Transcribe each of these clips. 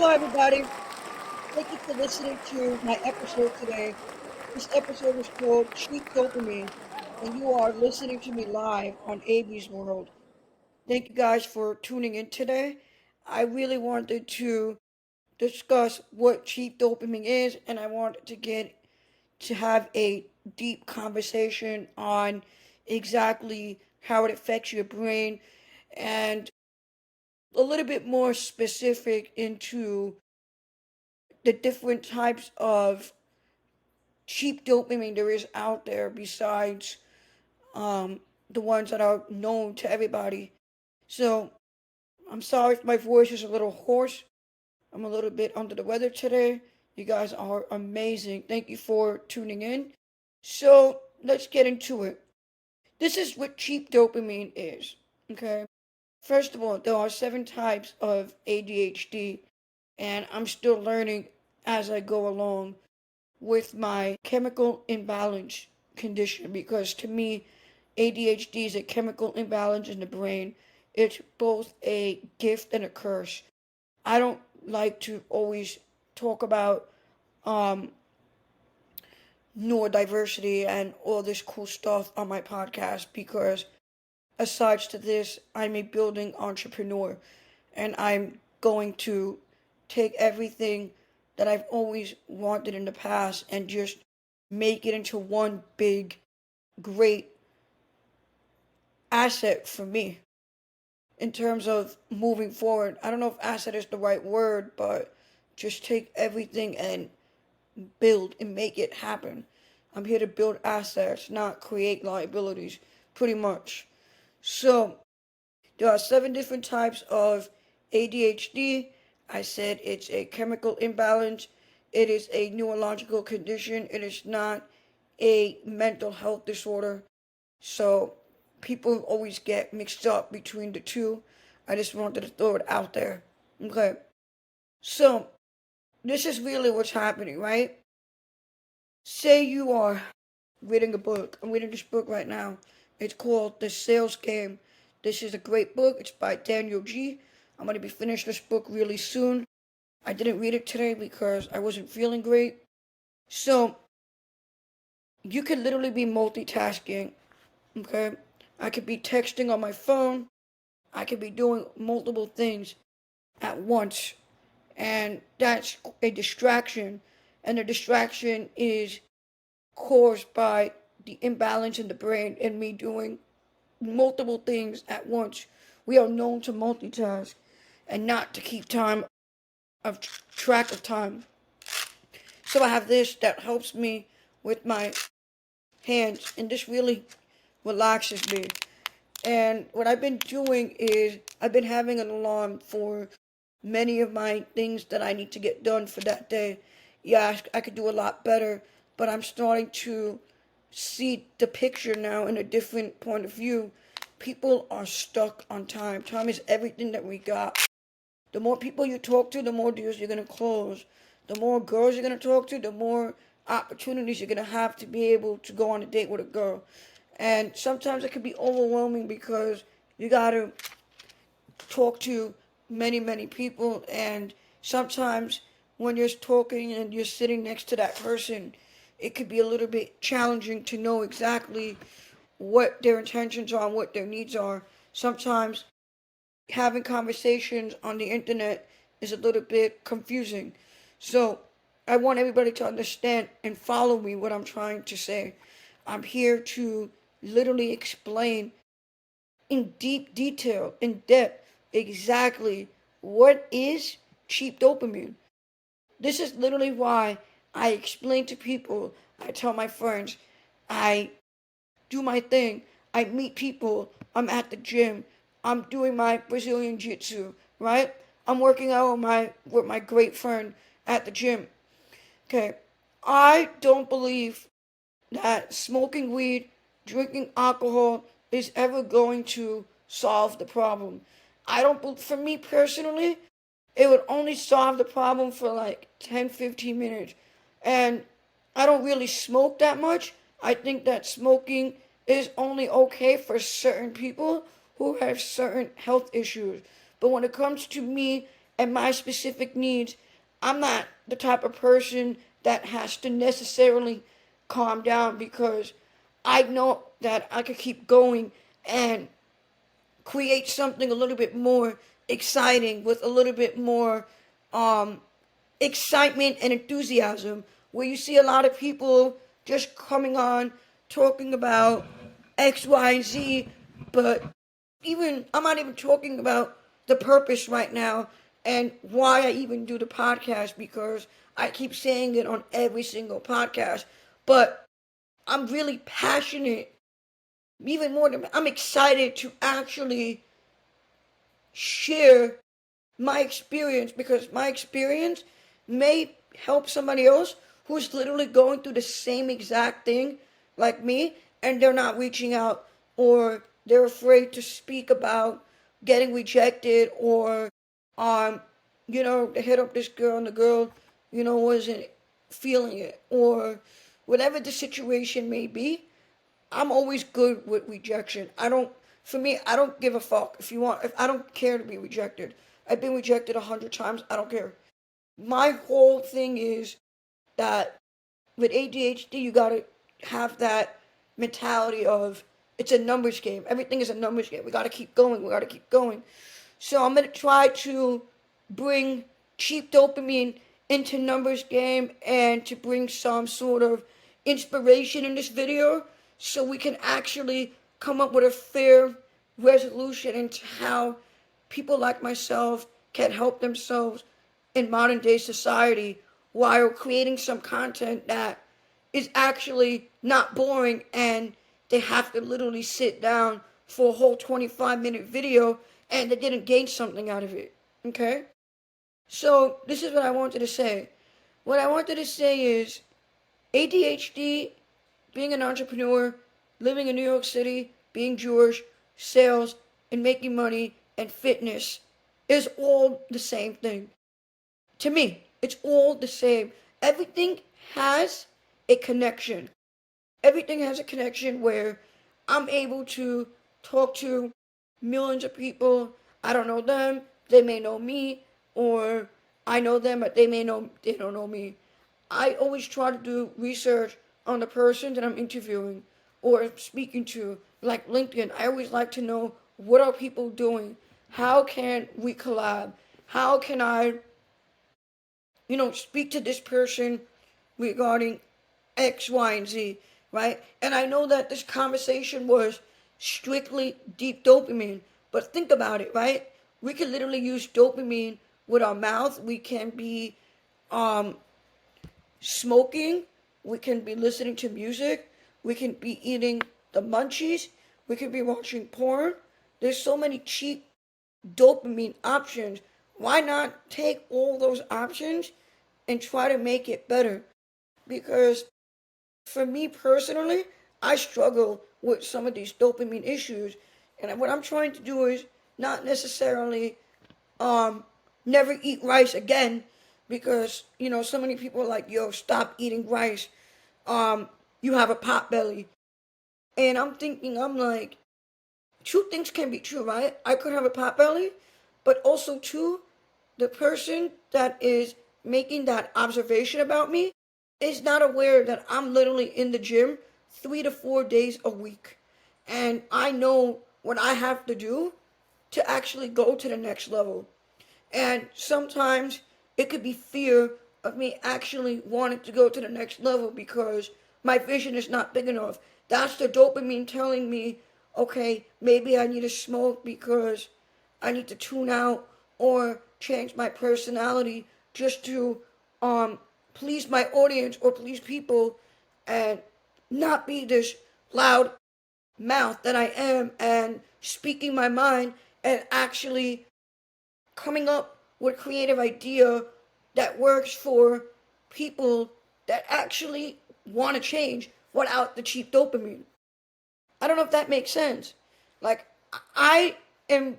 Hello, everybody. Thank you for listening to my episode today. This episode is called Cheap Dopamine, and you are listening to me live on AB's World. Thank you guys for tuning in today. I really wanted to discuss what cheap dopamine is, and I wanted to get to have a deep conversation on exactly how it affects your brain and a little bit more specific into the different types of cheap dopamine there is out there besides um, the ones that are known to everybody. So I'm sorry if my voice is a little hoarse. I'm a little bit under the weather today. You guys are amazing. Thank you for tuning in. So let's get into it. This is what cheap dopamine is. Okay. First of all, there are seven types of ADHD, and I'm still learning as I go along with my chemical imbalance condition because to me, ADHD is a chemical imbalance in the brain. It's both a gift and a curse. I don't like to always talk about um, neurodiversity and all this cool stuff on my podcast because aside to this, I'm a building entrepreneur and I'm going to take everything that I've always wanted in the past and just make it into one big, great asset for me in terms of moving forward. I don't know if asset is the right word, but just take everything and build and make it happen. I'm here to build assets, not create liabilities, pretty much. So, there are seven different types of ADHD. I said it's a chemical imbalance. It is a neurological condition. It is not a mental health disorder. So people always get mixed up between the two. I just wanted to throw it out there. Okay. So this is really what's happening, right? Say you are reading a book. I'm reading this book right now. It's called The Sales Game. This is a great book. It's by Daniel G. I'm going to be finished this book really soon. I didn't read it today because I wasn't feeling great. So, you could literally be multitasking, okay? I could be texting on my phone. I could be doing multiple things at once. And that's a distraction. And the distraction is caused by the imbalance in the brain and me doing multiple things at once. We are known to multitask and not to keep of track of time. So I have this that helps me with my hands, and this really relaxes me. And what I've been doing is I've been having an alarm for many of my things that I need to get done for that day. Yeah, I could do a lot better, but I'm starting to see the picture now in a different point of view. People are stuck on time. Time is everything that we got. The more people you talk to, the more deals you're going to close. The more girls you're going to talk to, the more opportunities you're going to have to be able to go on a date with a girl. And sometimes it can be overwhelming because you got to talk to many, many people. And sometimes when you're talking and you're sitting next to that person, it could be a little bit challenging to know exactly what their intentions are and what their needs are. Sometimes having conversations on the internet is a little bit confusing. So I want everybody to understand and follow me what I'm trying to say. I'm here to literally explain in deep detail, in depth, exactly what is cheap dopamine. This is literally why I explain to people, I tell my friends, I do my thing. I meet people. I'm at the gym. I'm doing my Brazilian jiu-jitsu, right? I'm working out with my great friend at the gym. Okay. I don't believe that smoking weed, drinking alcohol is ever going to solve the problem. I don't for me personally, it would only solve the problem for like 10, 15 minutes. And I don't really smoke that much. I think that smoking is only okay for certain people who have certain health issues. But when it comes to me and my specific needs, I'm not the type of person that has to necessarily calm down, because I know that I could keep going and create something a little bit more exciting with a little bit more um, excitement and enthusiasm, where you see a lot of people just coming on talking about X, Y, and Z, but even I'm not even talking about the purpose right now and why I even do the podcast, because I keep saying it on every single podcast. But I'm really passionate, even more than I'm excited to actually share my experience, because my experience may help somebody else who's literally going through the same exact thing like me, and they're not reaching out, or they're afraid to speak about getting rejected, or um they hit up this girl and the girl wasn't feeling it, or whatever the situation may be. I'm always good with rejection. For me, I don't give a fuck if I don't care to be rejected. I've been rejected 100 times. I don't care. My whole thing is that with ADHD, you gotta have that mentality of it's a numbers game. Everything is a numbers game. We gotta keep going. We gotta keep going. So I'm gonna try to bring cheap dopamine into numbers game, and to bring some sort of inspiration in this video, so we can actually come up with a fair resolution into how people like myself can help themselves in modern day society, while creating some content that is actually not boring, and they have to literally sit down for a whole 25-minute video and they didn't gain something out of it. Okay? So, this is what I wanted to say. What I wanted to say is ADHD, being an entrepreneur, living in New York City, being Jewish, sales, and making money, and fitness is all the same thing. To me, it's all the same. Everything has a connection. Everything has a connection where I'm able to talk to millions of people. I don't know them, they may know me, or I know them, but they don't know me. I always try to do research on the person that I'm interviewing or speaking to, like LinkedIn. I always like to know, what are people doing? How can we collab? How can I speak to this person regarding X, Y, and Z, right? And I know that this conversation was strictly deep dopamine, but think about it, right? We can literally use dopamine with our mouth. We can be um, smoking. We can be listening to music. We can be eating the munchies. We can be watching porn. There's so many cheap dopamine options. Why not take all those options and try to make it better? Because for me personally, I struggle with some of these dopamine issues. And what I'm trying to do is not necessarily um, never eat rice again, because, so many people are like, yo, stop eating rice. Um, you have a pot belly. And I'm like, two things can be true, right? I could have a pot belly, but also, two, the person that is making that observation about me is not aware that I'm literally in the gym 3 to 4 days a week. And I know what I have to do to actually go to the next level. And sometimes it could be fear of me actually wanting to go to the next level, because my vision is not big enough. That's the dopamine telling me, okay, maybe I need to smoke because I need to tune out or change my personality just to please my audience or please people, and not be this loud mouth that I am, and speaking my mind and actually coming up with a creative idea that works for people that actually want to change without the cheap dopamine. I don't know if that makes sense. Like, I am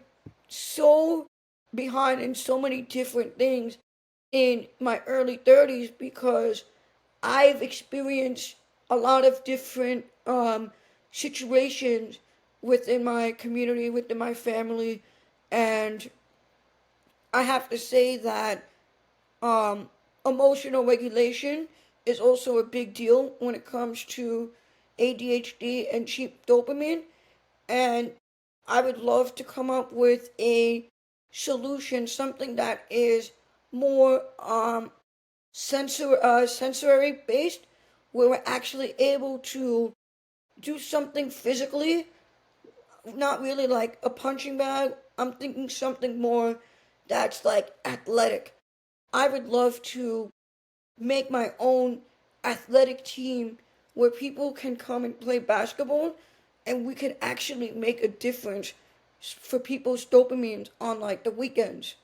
so behind in so many different things in my early 30s, because I've experienced a lot of different situations within my community, within my family, and I have to say that um, emotional regulation is also a big deal when it comes to ADHD and cheap dopamine. And I would love to come up with a solution, something that is more sensory based, where we're actually able to do something physically, not really like a punching bag. I'm thinking something more that's like athletic. I would love to make my own athletic team where people can come and play basketball and we can actually make a difference for people's dopamines on like the weekends.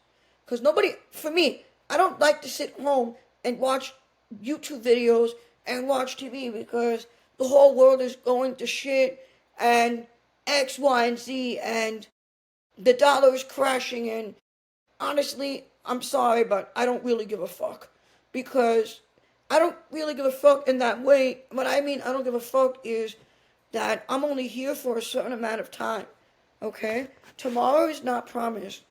Because nobody, for me, I don't like to sit home and watch YouTube videos and watch TV because the whole world is going to shit and X, Y, and Z and the dollar is crashing. And honestly, I'm sorry, but I don't really give a fuck. Because I don't really give a fuck in that way. What I mean, I don't give a fuck is that I'm only here for a certain amount of time. Okay? Tomorrow is not promised.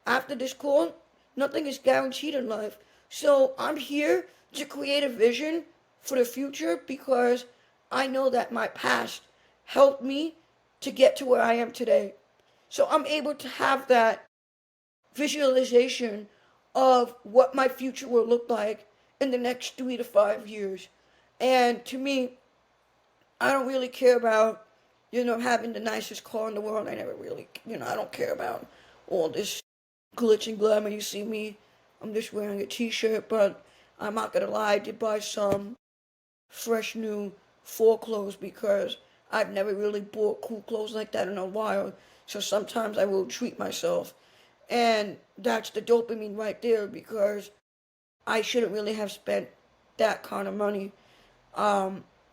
After this call, nothing is guaranteed in life. So I'm here to create a vision for the future because I know that my past helped me to get to where I am today. So I'm able to have that visualization of what my future will look like in the next 3 to 5 years. And to me, I don't really care about, having the nicest car in the world. I never really, I don't care about all this glitch and glamour. You see me, I'm just wearing a t-shirt, but I'm not gonna lie, I did buy some fresh new fall clothes because I've never really bought cool clothes like that in a while. So sometimes I will treat myself. And that's the dopamine right there because I shouldn't really have spent that kind of money.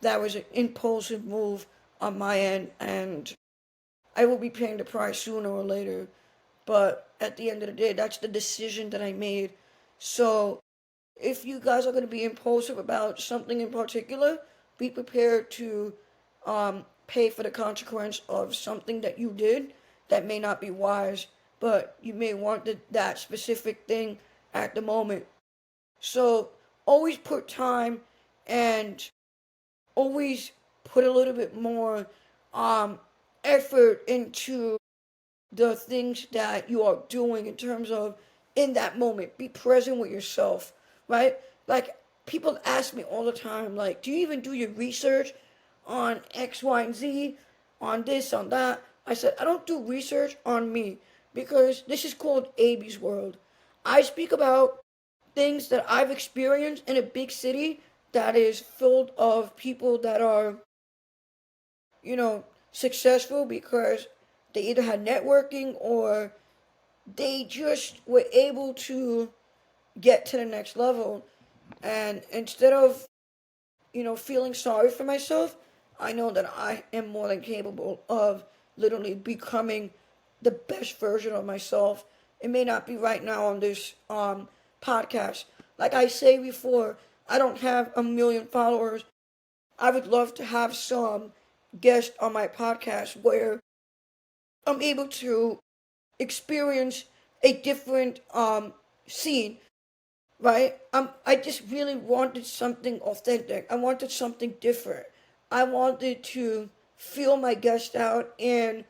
That was an impulsive move on my end, and I will be paying the price sooner or later. But at the end of the day, that's the decision that I made. So if you guys are going to be impulsive about something in particular, be prepared to pay for the consequence of something that you did that may not be wise, but you may want that specific thing at the moment. So always put time and always put a little bit more um, effort into the things that you are doing in terms of in that moment. Be present with yourself, right? Like people ask me all the time, like, do you even do your research on X, Y, and Z, on this, on that? I said, I don't do research on me because this is called AB's world. I speak about things that I've experienced in a big city that is filled of people that are, you know, successful because they either had networking or they just were able to get to the next level. And instead of, feeling sorry for myself, I know that I am more than capable of literally becoming the best version of myself. It may not be right now on this podcast. Like I say before, I don't have a million followers. I would love to have some guests on my podcast where I'm able to experience a different scene, right? I just really wanted something authentic. I wanted something different. I wanted to feel my guests out and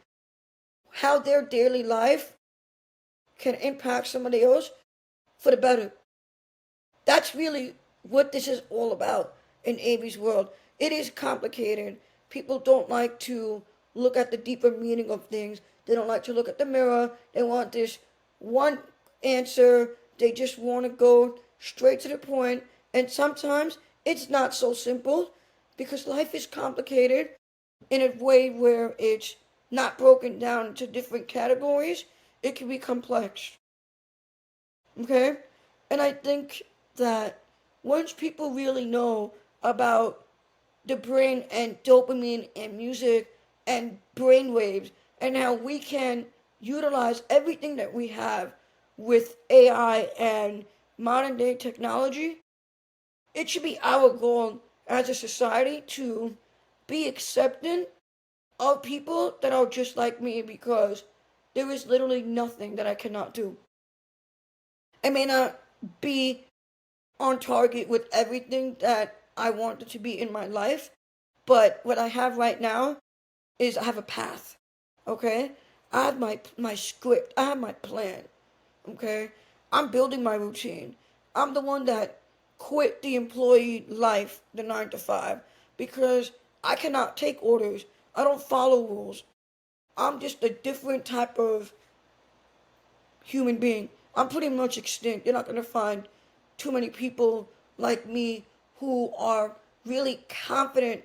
how their daily life can impact somebody else for the better. That's really what this is all about in Amy's world. It is complicated. People don't like to look at the deeper meaning of things. They don't like to look at the mirror. They want this one answer. They just want to go straight to the point. And sometimes it's not so simple because life is complicated in a way where it's not broken down into different categories. It can be complex. Okay? And I think that once people really know about the brain and dopamine and music and brain waves and how we can utilize everything that we have with AI and modern day technology, it should be our goal as a society to be accepting of people that are just like me because there is literally nothing that I cannot do. I may not be on target with everything that I wanted to be in my life, but what I have right now is I have a path. Okay? I have my script. I have my plan. Okay? I'm building my routine. I'm the one that quit the employee life, the 9 to 5, because I cannot take orders. I don't follow rules. I'm just a different type of human being. I'm pretty much extinct. You're not going to find too many people like me who are really confident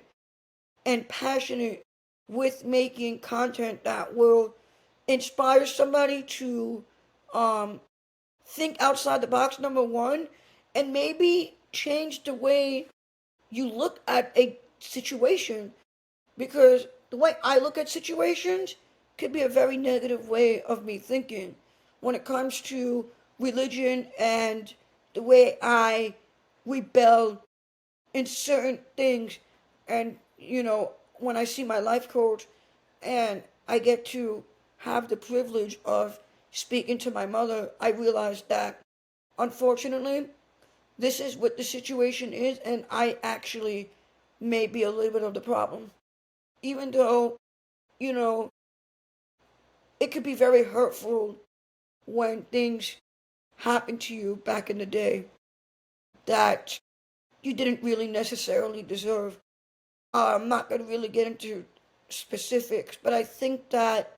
and passionate with making content that will inspire somebody to um, think outside the box, number one, and maybe change the way you look at a situation, because the way I look at situations could be a very negative way of me thinking when it comes to religion and the way I rebel in certain things. And, when I see my life coach and I get to have the privilege of speaking to my mother, I realize that unfortunately, this is what the situation is, and I actually may be a little bit of the problem. Even though, you know, it could be very hurtful when things happen to you back in the day that you didn't really necessarily deserve. I'm not going to really get into specifics, but I think that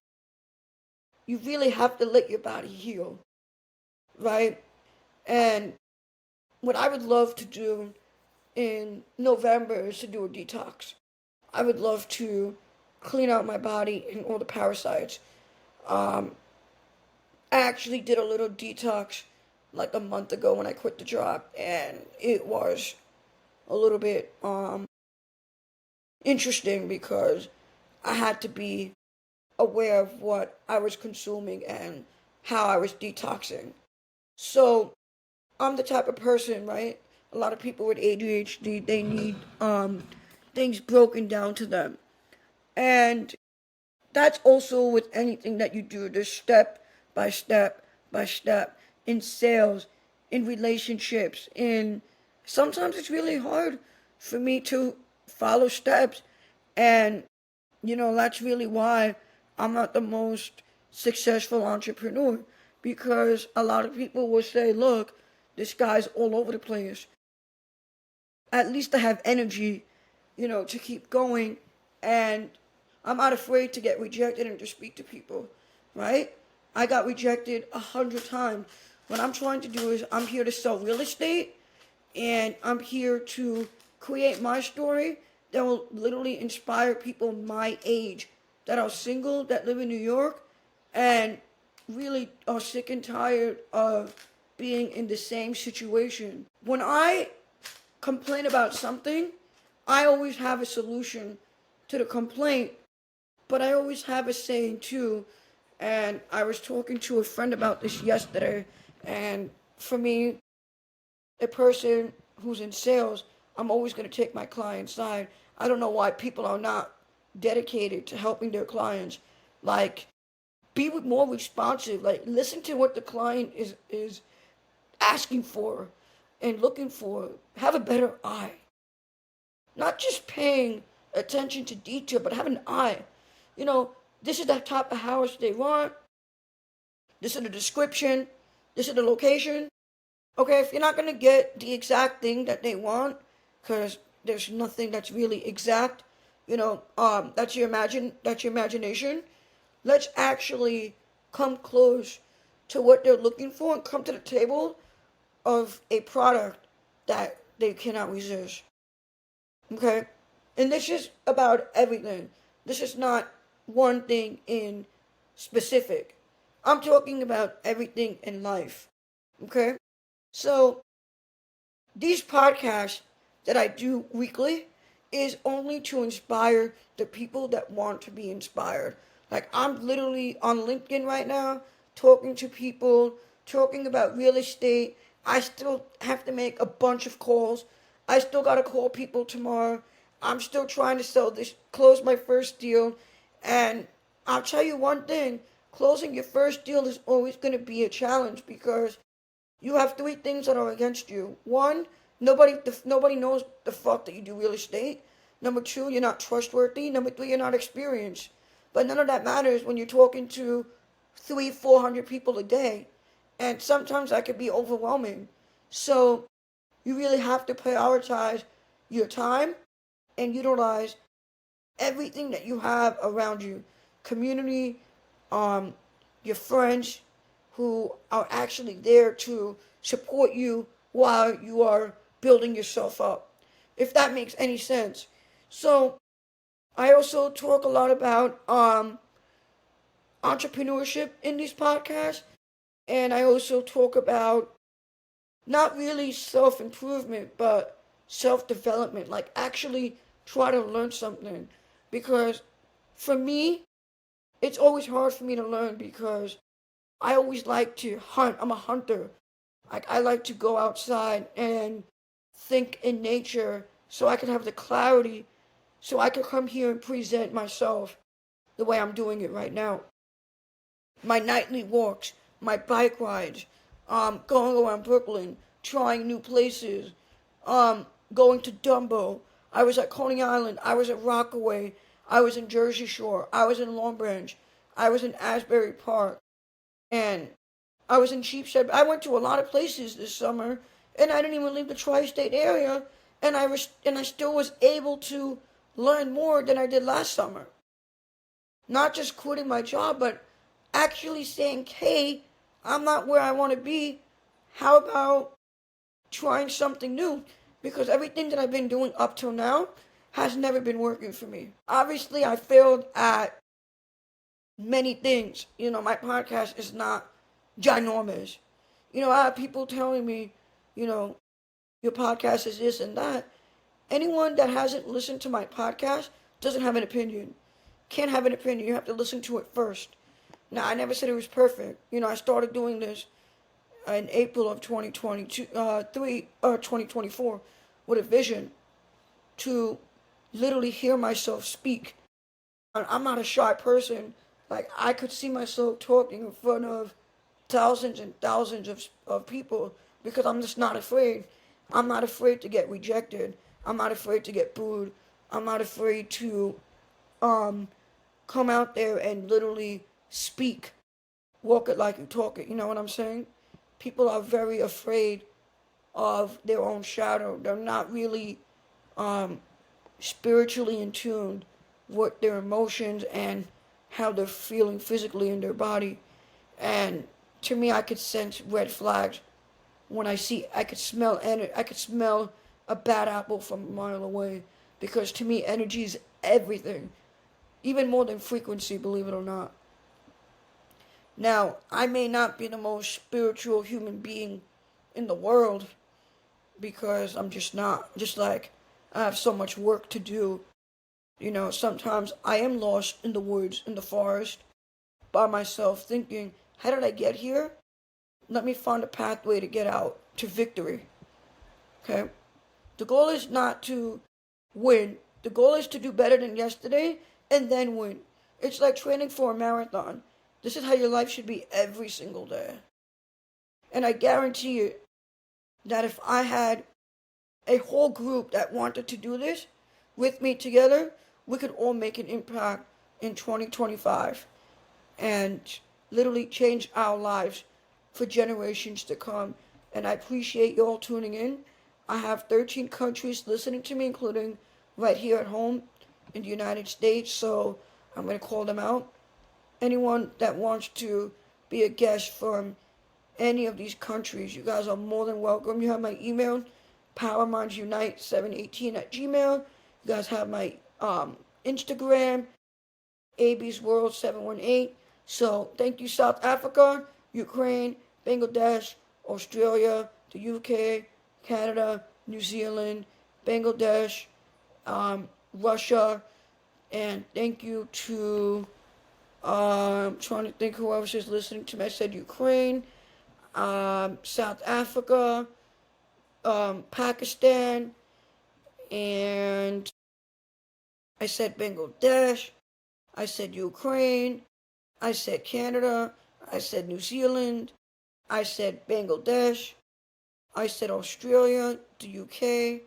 you really have to let your body heal, right? And what I would love to do in November is to do a detox. I would love to clean out my body and all the parasites. Um, I actually did a little detox like a month ago when I quit the job, and it was a little bit interesting because I had to be aware of what I was consuming and how I was detoxing. So I'm the type of person, right? A lot of people with ADHD, they need things broken down to them. And that's also with anything that you do. There's step by step by step in sales, in relationships, in sometimes it's really hard for me to follow steps. And that's really why I'm not the most successful entrepreneur, because a lot of people will say, look, this guy's all over the place. At least I have energy, to keep going, and I'm not afraid to get rejected and to speak to people, right? I got rejected 100 times. What I'm trying to do is I'm here to sell real estate, and I'm here to create my story that will literally inspire people my age that are single, that live in New York, and really are sick and tired of being in the same situation. When I complain about something, I always have a solution to the complaint, but I always have a saying too. And I was talking to a friend about this yesterday, and for me, a person who's in sales, I'm always going to take my client's side. I don't know why people are not dedicated to helping their clients. Like, be more responsive. Like, listen to what the client is asking for and looking for. Have a better eye. Not just paying attention to detail, but have an eye. You know, this is the type of house they want. This is the description. This is the location. Okay, if you're not gonna get the exact thing that they want, because there's nothing that's really exact, that's your imagination. Let's actually come close to what they're looking for and come to the table of a product that they cannot resist. Okay? And this is about everything. This is not one thing in specific. I'm talking about everything in life. Okay? So, these podcasts that I do weekly is only to inspire the people that want to be inspired. Like, I'm literally on LinkedIn right now talking to people, talking about real estate. I still have to make a bunch of calls. I still got to call people tomorrow. I'm still trying to close my first deal. And I'll tell you one thing, closing your first deal is always going to be a challenge, because You have three things that are against you. One, nobody knows the fuck that you do real estate. Number two, you're not trustworthy. Number three, you're not experienced. But none of that matters when you're talking to 400 people a day. And sometimes that could be overwhelming. So you really have to prioritize your time and utilize everything that you have around you. Community, um, your friends who are actually there to support you while you are building yourself up. If that makes any sense. So I also talk a lot about entrepreneurship in these podcasts, and I also talk about not really self improvement, but self development. Like actually try to learn something, because for me, it's always hard for me to learn because I always like to hunt. I'm a hunter. Like I like to go outside and think in nature so I can have the clarity so I can come here and present myself the way I'm doing it right now. My nightly walks, my bike rides, going around Brooklyn, trying new places, going to Dumbo. I was at Coney Island. I was at Rockaway. I was in Jersey Shore. I was in Long Branch. I was in Asbury Park. And I was in Sheepshead. I went to a lot of places this summer, and I didn't even leave the tri-state area, and I still was able to learn more than I did last summer. Not just quitting my job, but actually saying, "Hey, I'm not where I want to be. How about trying something new?" Because everything that I've been doing up till now has never been working for me. Obviously, I failed at many things. My podcast is not ginormous. I have people telling me, you know, your podcast is this and that. Anyone that hasn't listened to my podcast doesn't have an opinion. Can't have an opinion. You have to listen to it first. Now, I never said it was perfect. I started doing this in April of 2024 with a vision to literally hear myself speak. I'm not a shy person. Like, I could see myself talking in front of thousands and thousands of people because I'm just not afraid. I'm not afraid to get rejected. I'm not afraid to get booed. I'm not afraid to come out there and literally speak. Walk it like you talk it. You know what I'm saying? People are very afraid of their own shadow. They're not really um, spiritually in tune with their emotions and how they're feeling physically in their body. And to me, I could sense red flags when I could smell I could smell a bad apple from a mile away, because to me, energy is everything, even more than frequency, believe it or not. Now, I may not be the most spiritual human being in the world because I'm just not. Just like I have so much work to do. Sometimes I am lost in the woods, in the forest, by myself, thinking, how did I get here? Let me find a pathway to get out to victory. Okay? The goal is not to win. The goal is to do better than yesterday and then win. It's like training for a marathon. This is how your life should be every single day. And I guarantee you that if I had a whole group that wanted to do this with me together, we could all make an impact in 2025 and literally change our lives for generations to come. And I appreciate you all tuning in. I have 13 countries listening to me, including right here at home in the United States, so I'm going to call them out. Anyone that wants to be a guest from any of these countries, you guys are more than welcome. You have my email, powermindsunite718 at gmail. You guys have my Instagram, absworld718. So thank you, South Africa, Ukraine, Bangladesh, Australia, the UK, Canada, New Zealand, Bangladesh, Russia, and thank you to, I'm trying to think who else is listening to me. I said Ukraine, South Africa, Pakistan, and I said Bangladesh, I said Ukraine, I said Canada, I said New Zealand, I said Bangladesh. I said Australia, the UK.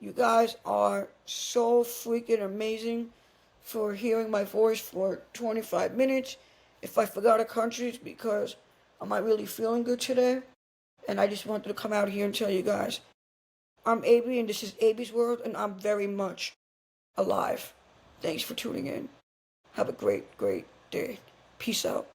You guys are so freaking amazing for hearing my voice for 25 minutes. If I forgot a country, it's because I'm not really feeling good today. And I just wanted to come out here and tell you guys I'm AB and this is AB's World, and I'm very much alive. Thanks for tuning in. Have a great, great day. Peace out.